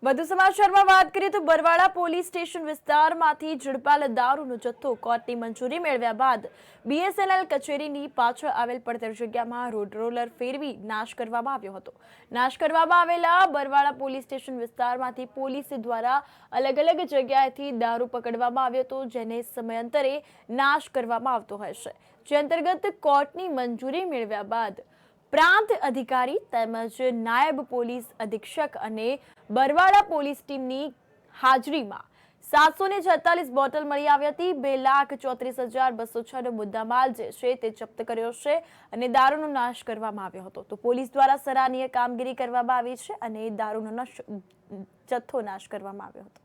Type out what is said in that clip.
વધુ સમાચારમાં વાત કરીએ તો બરવાળા પોલીસ સ્ટેશન વિસ્તારમાંથી ઝડપાયેલ દારૂનો જથ્થો કોર્ટની મંજૂરી મેળવ્યા બાદ બીએસએનએલ કચેરીની પાછળ આવેલ પડતર જગ્યામાં રોડ રોલર ફેરવી નાશ કરવામાં આવ્યો હતો. નાશ કરવામાં આવેલા બરવાળા પોલીસ સ્ટેશન વિસ્તારમાંથી પોલીસ દ્વારા અલગ અલગ જગ્યાએથી દારૂ પકડવામાં આવ્યો હતો, જેને સમયાંતરે નાશ કરવામાં આવતો હોય છે. જે અંતર્ગત કોર્ટની મંજૂરી મેળવ્યા બાદ પ્રાંત અધિકારી તેમજ નાયબ પોલીસ અધિક્ષક અને બરવાળા પોલીસ ટીમની હાજરીમાં 746 બોટલ મળી આવી હતી. 2,34,206 નો મુદ્દામાલ જે છે તે જપ્ત કર્યો છે અને દારૂનો નાશ કરવામાં આવ્યો હતો. તો પોલીસ દ્વારા સરાહનીય કામગીરી કરવામાં આવી છે અને દારૂનો જથ્થો નાશ કરવામાં આવ્યો હતો.